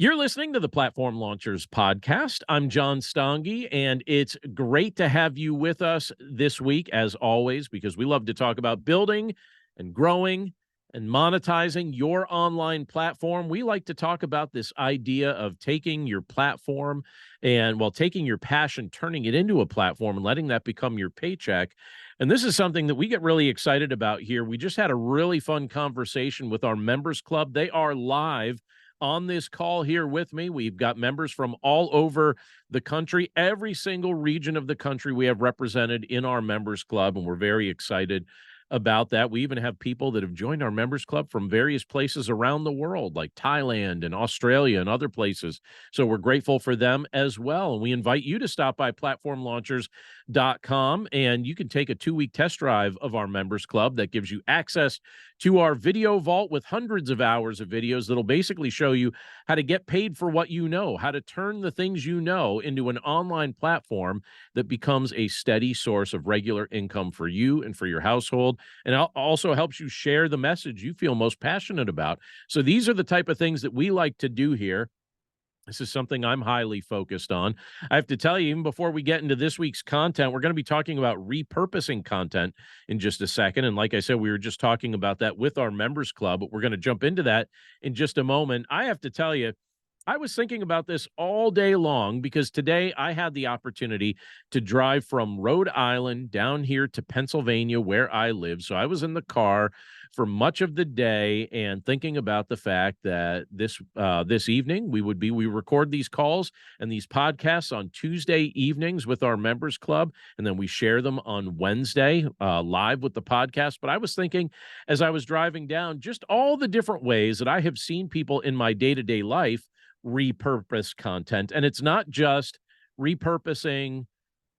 You're listening to the Platform Launchers podcast. I'm John Stange, and it's great to have you with us this week, as always, because we love to talk about building and growing and monetizing your online platform. We like to talk about this idea of taking your platform and, well, taking your passion, turning it into a platform and letting that become your paycheck. And this is something that we get really excited about here. We just had a really fun conversation with our members club. They are live on this call here with me. We've got members from all over the country, every single region of the country we have represented in our members club, and we're very excited about that. We even have people that have joined our members club from various places around the world, like Thailand and Australia and other places. So we're grateful for them as well. And we invite you to stop by platformlaunchers.com, and you can take a 2-week test drive of our members club that gives you access to our video vault with hundreds of hours of videos that'll basically show you how to get paid for what you know, how to turn the things you know into an online platform that becomes a steady source of regular income for you and for your household, and also helps you share the message you feel most passionate about. So these are the type of things that we like to do here. This is something I'm highly focused on. I have to tell you, even before we get into this week's content, we're going to be talking about repurposing content in just a second. And like I said, we were just talking about that with our members club, but we're going to jump into that in just a moment. I have to tell you, I was thinking about this all day long because today I had the opportunity to drive from Rhode Island down here to Pennsylvania, where I live. So I was in the car for much of the day and thinking about the fact that this evening we record these calls and these podcasts on Tuesday evenings with our members club, and then we share them on Wednesday live with the podcast. But I was thinking as I was driving down just all the different ways that I have seen people in my day-to-day life repurpose content. And it's not just repurposing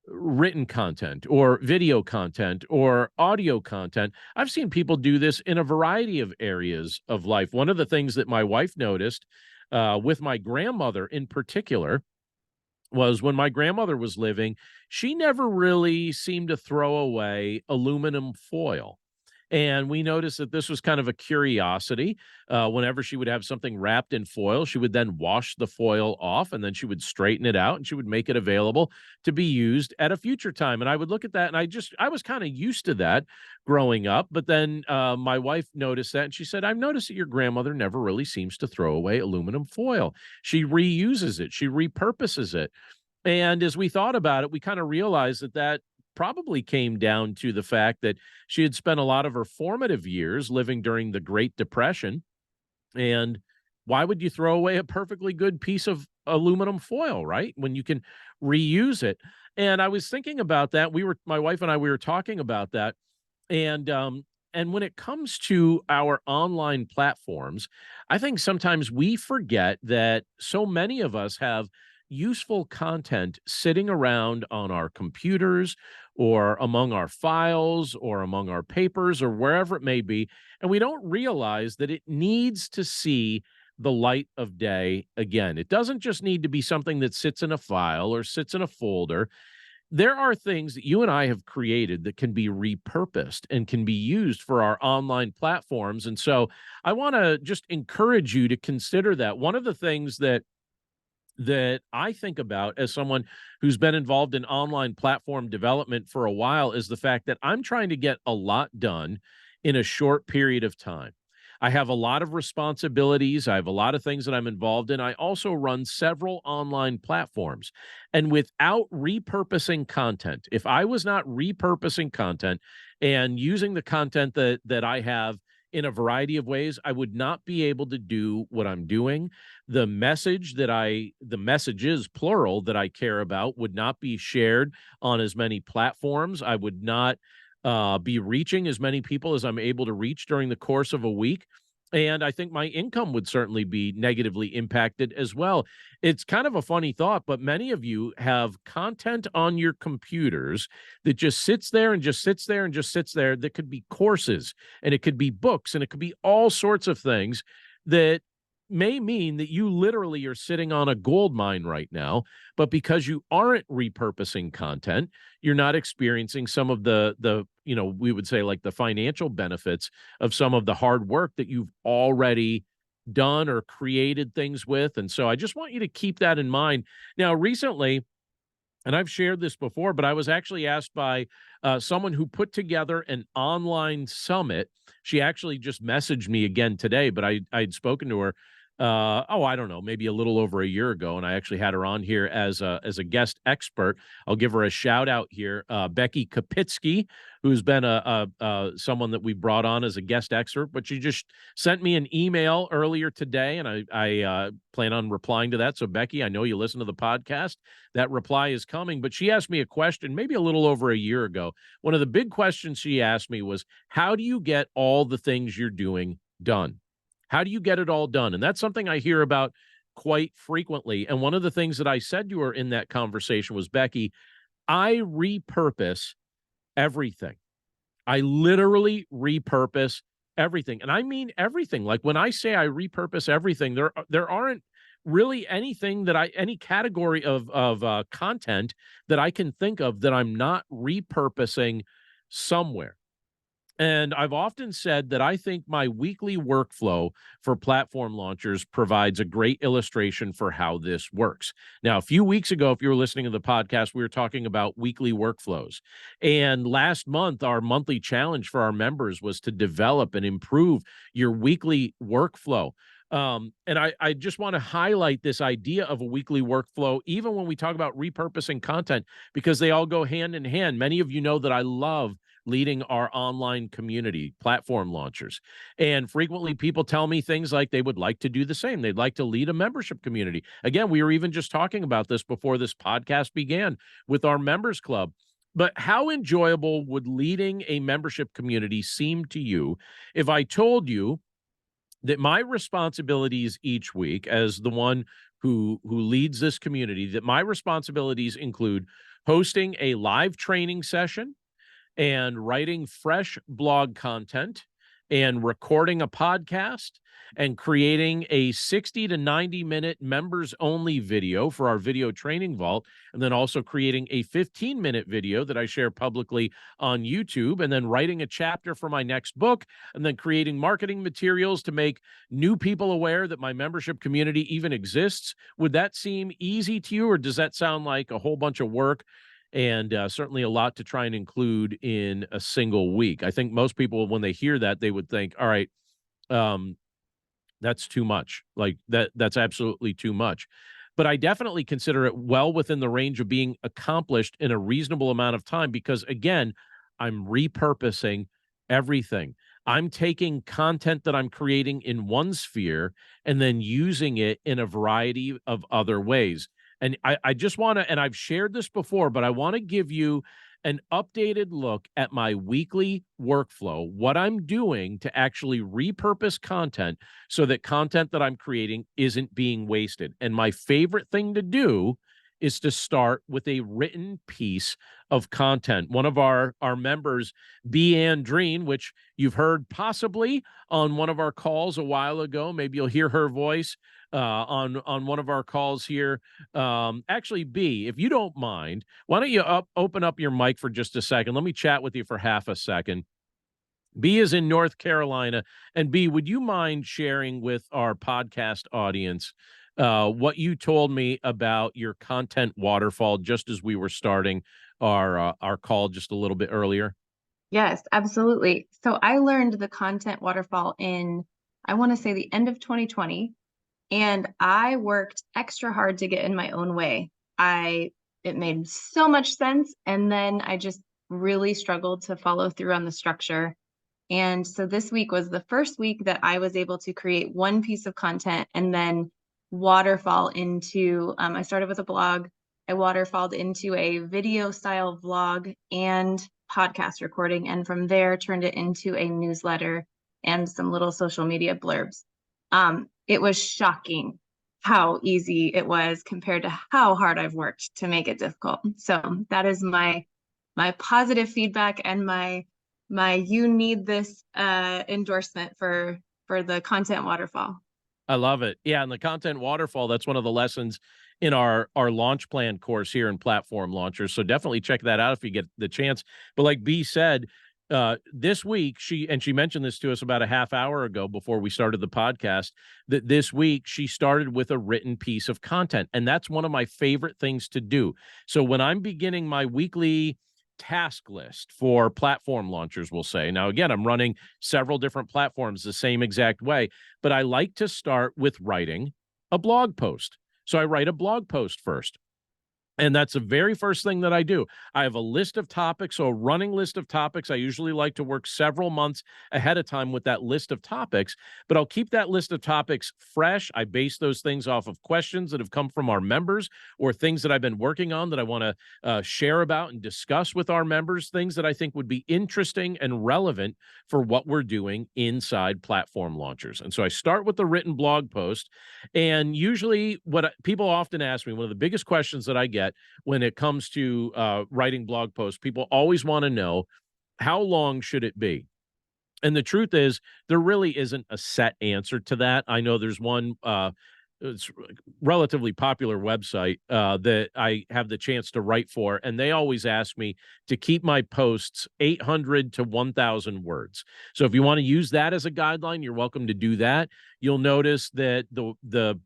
written content or video content or audio content. I've seen people do this in a variety of areas of life. One of the things that my wife noticed with my grandmother in particular was when my grandmother was living, she never really seemed to throw away aluminum foil. And we noticed that this was kind of a curiosity. Whenever she would have something wrapped in foil, she would then wash the foil off, and then she would straighten it out, and she would make it available to be used at a future time. And I would look at that, and I was kind of used to that growing up. But then my wife noticed that, and she said, "I've noticed that your grandmother never really seems to throw away aluminum foil. She reuses it. She repurposes it." And as we thought about it, we kind of realized that probably came down to the fact that she had spent a lot of her formative years living during the Great Depression. And why would you throw away a perfectly good piece of aluminum foil, right? When you can reuse it. And I was thinking about that. My wife and I, we were talking about that. And when it comes to our online platforms, I think sometimes we forget that so many of us have useful content sitting around on our computers or among our files or among our papers or wherever it may be. And we don't realize that it needs to see the light of day again. It doesn't just need to be something that sits in a file or sits in a folder. There are things that you and I have created that can be repurposed and can be used for our online platforms. And so I want to just encourage you to consider that. One of the things that I think about as someone who's been involved in online platform development for a while is the fact that I'm trying to get a lot done in a short period of time. I have a lot of responsibilities. I have a lot of things that I'm involved in. I also run several online platforms. And without repurposing content, if I was not repurposing content and using the content that I have in a variety of ways, I would not be able to do what I'm doing. The messages, plural, that I care about would not be shared on as many platforms. I would not be reaching as many people as I'm able to reach during the course of a week. And I think my income would certainly be negatively impacted as well. It's kind of a funny thought, but many of you have content on your computers that just sits there and just sits there and just sits there. That could be courses, and it could be books, and it could be all sorts of things that may mean that you literally are sitting on a gold mine right now, but because you aren't repurposing content, you're not experiencing some of the we would say like the financial benefits of some of the hard work that you've already done or created things with. And so I just want you to keep that in mind. Now, recently, and I've shared this before, but I was actually asked by someone who put together an online summit. She actually just messaged me again today, but I'd spoken to her. I don't know, maybe a little over a year ago, and I actually had her on here as a guest expert. I'll give her a shout out here, Becky Kapitsky, who's been someone that we brought on as a guest expert. But she just sent me an email earlier today, and I plan on replying to that. So Becky, I know you listen to the podcast. That reply is coming. But she asked me a question maybe a little over a year ago. One of the big questions she asked me was, how do you get all the things you're doing done? How do you get it all done? And that's something I hear about quite frequently. And one of the things that I said to her in that conversation was, Becky, I repurpose everything. I literally repurpose everything. And I mean everything. Like when I say I repurpose everything, there aren't really anything that any category of content that I can think of that I'm not repurposing somewhere. And I've often said that I think my weekly workflow for platform launchers provides a great illustration for how this works. Now, a few weeks ago, if you were listening to the podcast, we were talking about weekly workflows. And last month, our monthly challenge for our members was to develop and improve your weekly workflow. And I just want to highlight this idea of a weekly workflow, even when we talk about repurposing content, because they all go hand in hand. Many of you know that I love leading our online community, platform launchers. And frequently people tell me things like they would like to do the same. They'd like to lead a membership community. Again, we were even just talking about this before this podcast began with our members club. But how enjoyable would leading a membership community seem to you if I told you that my responsibilities each week as the one who leads this community, that my responsibilities include hosting a live training session and writing fresh blog content and recording a podcast and creating a 60 to 90 minute members only video for our video training vault, and then also creating a 15-minute video that I share publicly on YouTube, and then writing a chapter for my next book, and then creating marketing materials to make new people aware that my membership community even exists. Would that seem easy to you, or does that sound like a whole bunch of work and certainly a lot to try and include in a single week? I think most people, when they hear that, they would think, all right, that's too much. Like that's absolutely too much. But I definitely consider it well within the range of being accomplished in a reasonable amount of time, because again, I'm repurposing everything. I'm taking content that I'm creating in one sphere and then using it in a variety of other ways. And I just want to, and I've shared this before, but I want to give you an updated look at my weekly workflow, what I'm doing to actually repurpose content so that content that I'm creating isn't being wasted. And my favorite thing to do is to start with a written piece of content. One of our members, B. Andreen, which you've heard possibly on one of our calls a while ago, maybe you'll hear her voice on one of our calls here. Actually, B, if you don't mind, why don't you open up your mic for just a second? Let me chat with you for half a second. B is in North Carolina. And B, would you mind sharing with our podcast audience what you told me about your content waterfall just as we were starting our call just a little bit earlier? Yes, absolutely. So I learned the content waterfall in, I want to say, the end of 2020. And I worked extra hard to get in my own way. It made so much sense. And then I just really struggled to follow through on the structure. And so this week was the first week that I was able to create one piece of content and then waterfall into, I started with a blog. I waterfalled into a video style vlog and podcast recording. And from there turned it into a newsletter and some little social media blurbs. It was shocking how easy it was compared to how hard I've worked to make it difficult. So that is my positive feedback and my you need this endorsement for the content waterfall. I love it. Yeah, and the content waterfall, that's one of the lessons in our launch plan course here in Platform Launchers. So definitely check that out if you get the chance. But like B said, this week she mentioned this to us about a half hour ago before we started the podcast, that this week she started with a written piece of content, and that's one of my favorite things to do. So when I'm beginning my weekly task list for platform launchers, we'll say, now again, I'm running several different platforms the same exact way, but I like to start with writing a blog post. So I write a blog post first. And that's the very first thing that I do. I have a list of topics, so a running list of topics. I usually like to work several months ahead of time with that list of topics, but I'll keep that list of topics fresh. I base those things off of questions that have come from our members or things that I've been working on that I want to share about and discuss with our members, things that I think would be interesting and relevant for what we're doing inside platform launchers. And so I start with the written blog post. And usually people often ask me, one of the biggest questions that I get when it comes to writing blog posts, people always want to know, how long should it be? And the truth is, there really isn't a set answer to that. I know there's one it's relatively popular website that I have the chance to write for, and they always ask me to keep my posts 800 to 1,000 words. So if you want to use that as a guideline, you're welcome to do that. You'll notice that the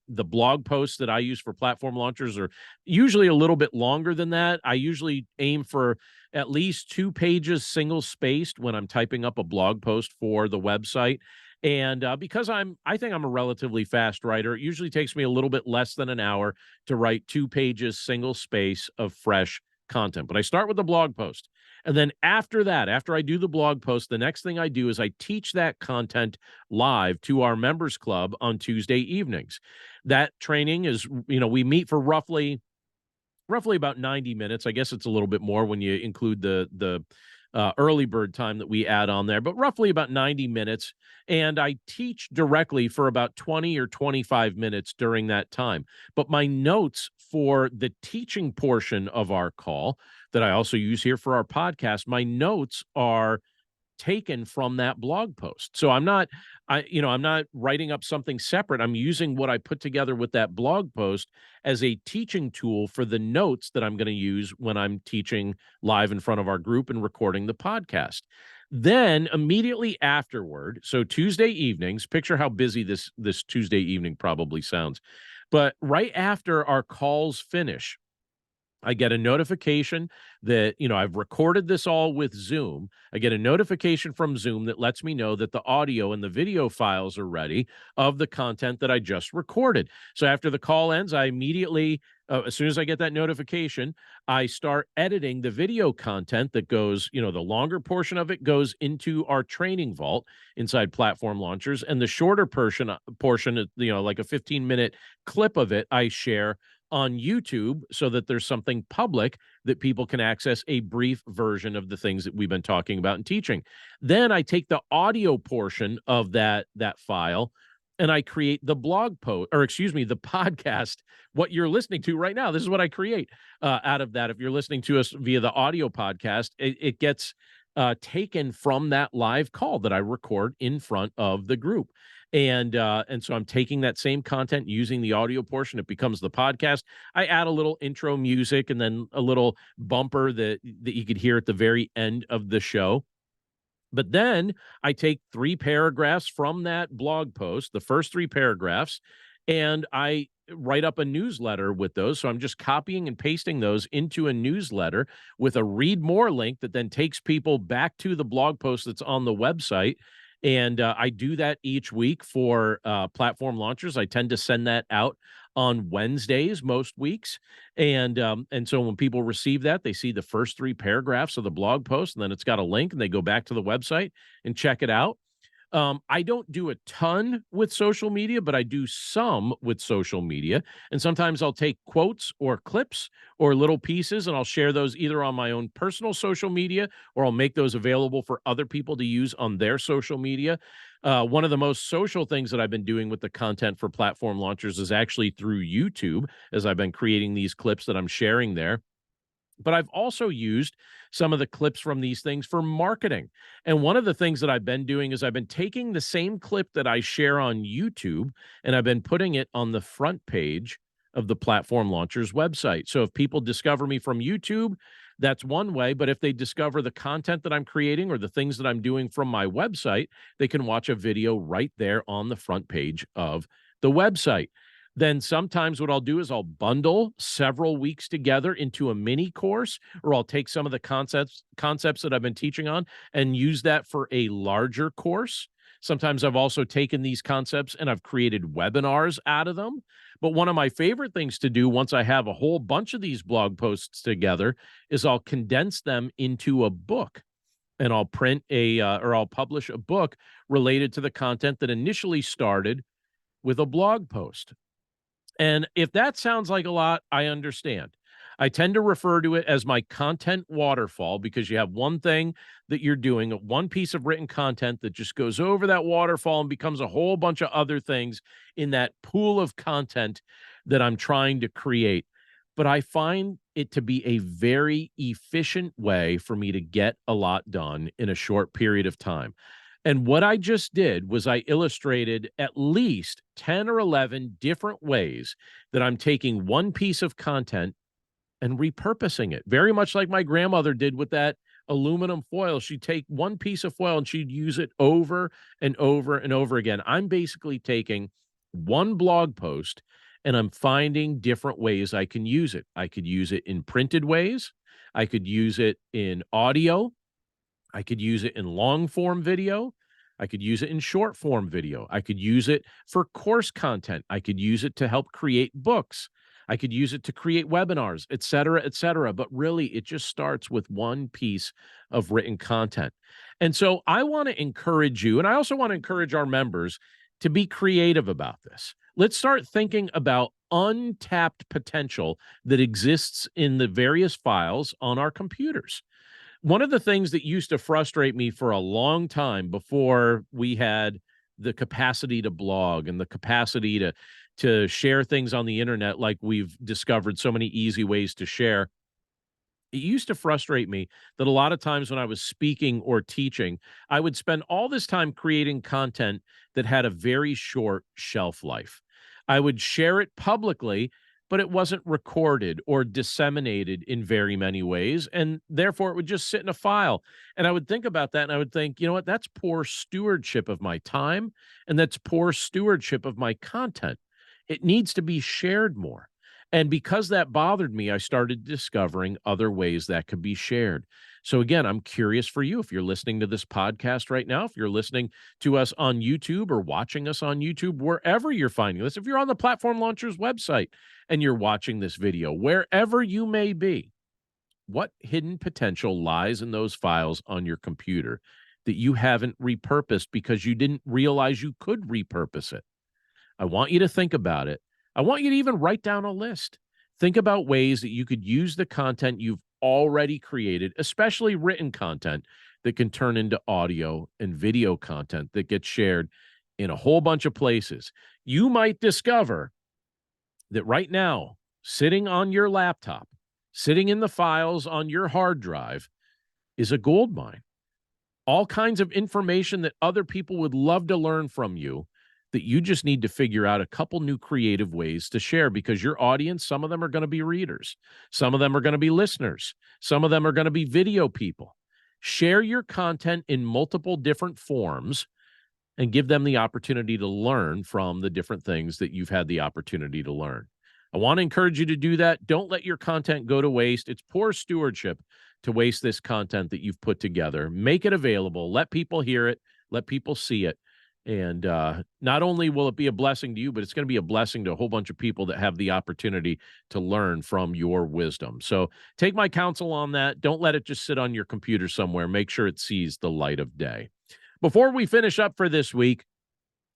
blog posts that I use for platform launchers are usually a little bit longer than that. I usually aim for at least 2 pages single spaced when I'm typing up a blog post for the website. And because I think I'm a relatively fast writer, it usually takes me a little bit less than an hour to write 2 pages, single space of fresh content. But I start with the blog post. And then after that, after I do the blog post, the next thing I do is I teach that content live to our members club on Tuesday evenings. That training is, we meet for roughly about 90 minutes. I guess it's a little bit more when you include the early bird time that we add on there, but roughly about 90 minutes. And I teach directly for about 20 or 25 minutes during that time. But my notes for the teaching portion of our call that I also use here for our podcast, my notes are taken from that blog post. So I'm not writing up something separate. I'm using what I put together with that blog post as a teaching tool for the notes that I'm going to use when I'm teaching live in front of our group and recording the podcast. Then immediately afterward, so Tuesday evenings, picture how busy this Tuesday evening probably sounds. But right after our calls finish, I get a notification that, I've recorded this all with Zoom. I get a notification from Zoom that lets me know that the audio and the video files are ready of the content that I just recorded. So after the call ends, I immediately, as soon as I get that notification, I start editing the video content that goes, the longer portion of it goes into our training vault inside platform launchers. And the shorter portion, like a 15-minute clip of it, I share on YouTube so that there's something public that people can access a brief version of the things that we've been talking about and teaching. Then I take the audio portion of that file and I create the blog post, or excuse me, the podcast, what you're listening to right now. This is what I create out of that. If you're listening to us via the audio podcast, it gets taken from that live call that I record in front of the group. And so I'm taking that same content, using the audio portion. It becomes the podcast. I add a little intro music and then a little bumper that you could hear at the very end of the show. But then I take 3 paragraphs from that blog post, the first 3 paragraphs, and I write up a newsletter with those. So I'm just copying and pasting those into a newsletter with a read more link that then takes people back to the blog post that's on the website. And I do that each week for platform launchers. I tend to send that out on Wednesdays most weeks. And so when people receive that, they see the first 3 paragraphs of the blog post, and then it's got a link, and they go back to the website and check it out. I don't do a ton with social media, but I do some with social media. And sometimes I'll take quotes or clips or little pieces, and I'll share those either on my own personal social media, or I'll make those available for other people to use on their social media. One of the most social things that I've been doing with the content for platform launchers is actually through YouTube, as I've been creating these clips that I'm sharing there. But I've also used some of the clips from these things for marketing. And one of the things that I've been doing is I've been taking the same clip that I share on YouTube, and I've been putting it on the front page of the Platform Launchers website. So if people discover me from YouTube, That's one way. But if they discover the content that I'm creating or the things that I'm doing from my website, they can watch a video right there on the front page of the website. Then sometimes what I'll do is I'll bundle several weeks together into a mini course, or I'll take some of the concepts that I've been teaching on and use that for a larger course. Sometimes I've also taken these concepts and I've created webinars out of them. But one of my favorite things to do once I have a whole bunch of these blog posts together is I'll condense them into a book, and I'll print or I'll publish a book related to the content that initially started with a blog post. And if that sounds like a lot, I understand. I tend to refer to it as my content waterfall, because you have one thing that you're doing, one piece of written content that just goes over that waterfall and becomes a whole bunch of other things in that pool of content that I'm trying to create. But I find it to be a very efficient way for me to get a lot done in a short period of time. And what I just did was I illustrated at least 10 or 11 different ways that I'm taking one piece of content and repurposing it, very much like my grandmother did with that aluminum foil. She'd take one piece of foil and she'd use it over and over and over again. I'm basically taking one blog post and I'm finding different ways I can use it. I could use it in printed ways. I could use it in audio. I could use it in long form video. I could use it in short form video. I could use it for course content. I could use it to help create books. I could use it to create webinars, et cetera, et cetera. But really, it just starts with one piece of written content. And so I want to encourage you, and I also want to encourage our members to be creative about this. Let's start thinking about untapped potential that exists in the various files on our computers. One of the things that used to frustrate me for a long time before we had the capacity to blog and the capacity to share things on the internet, like we've discovered so many easy ways to share, it used to frustrate me that a lot of times when I was speaking or teaching, I would spend all this time creating content that had a very short shelf life. I would share it publicly, but it wasn't recorded or disseminated in very many ways. And therefore, it would just sit in a file. And I would think about that and I would think, you know what? That's poor stewardship of my time. And that's poor stewardship of my content. It needs to be shared more. And because that bothered me, I started discovering other ways that could be shared. So again, I'm curious for you, if you're listening to this podcast right now, if you're listening to us on YouTube or watching us on YouTube, wherever you're finding this, if you're on the Platform Launchers website and you're watching this video, wherever you may be, what hidden potential lies in those files on your computer that you haven't repurposed because you didn't realize you could repurpose it? I want you to think about it. I want you to even write down a list. Think about ways that you could use the content you've already created, especially written content that can turn into audio and video content that gets shared in a whole bunch of places. You might discover that right now, sitting on your laptop, sitting in the files on your hard drive, is a gold mine. All kinds of information that other people would love to learn from you, that you just need to figure out a couple new creative ways to share, because your audience, some of them are going to be readers. Some of them are going to be listeners. Some of them are going to be video people. Share your content in multiple different forms and give them the opportunity to learn from the different things that you've had the opportunity to learn. I want to encourage you to do that. Don't let your content go to waste. It's poor stewardship to waste this content that you've put together. Make it available. Let people hear it. Let people see it. And not only will it be a blessing to you, but it's going to be a blessing to a whole bunch of people that have the opportunity to learn from your wisdom. So take my counsel on that. Don't let it just sit on your computer somewhere. Make sure it sees the light of day. Before we finish up for this week,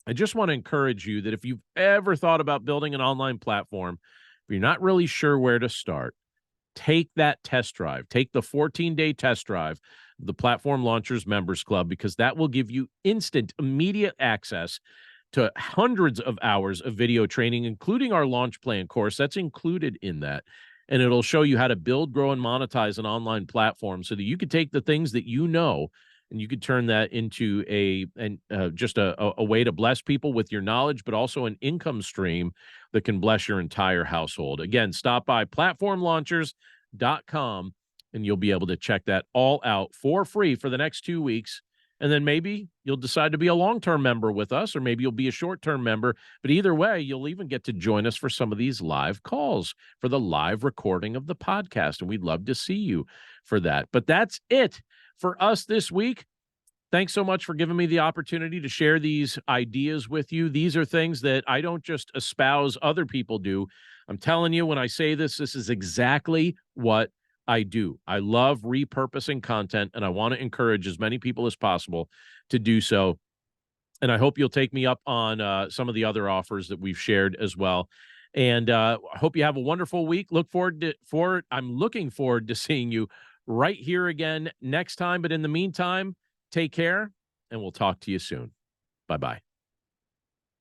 I just want to encourage you that if you've ever thought about building an online platform, if you're not really sure where to start, take that test drive. Take the 14-day test drive, the Platform Launchers Members Club, because that will give you instant, immediate access to hundreds of hours of video training, including our launch plan course. That's included in that. And it'll show you how to build, grow, and monetize an online platform so that you could take the things that you know and you could turn that into just a way to bless people with your knowledge, but also an income stream that can bless your entire household. Again, stop by platformlaunchers.com and you'll be able to check that all out for free for the next 2 weeks. And then maybe you'll decide to be a long-term member with us, or maybe you'll be a short-term member. But either way, you'll even get to join us for some of these live calls for the live recording of the podcast. And we'd love to see you for that. But that's it for us this week. Thanks so much for giving me the opportunity to share these ideas with you. These are things that I don't just espouse, other people do. I'm telling you, when I say this, this is exactly what I do. I love repurposing content, and I want to encourage as many people as possible to do so. And I hope you'll take me up on some of the other offers that we've shared as well. And I hope you have a wonderful week. I'm looking forward to seeing you right here again next time. But in the meantime, take care, and we'll talk to you soon. Bye-bye.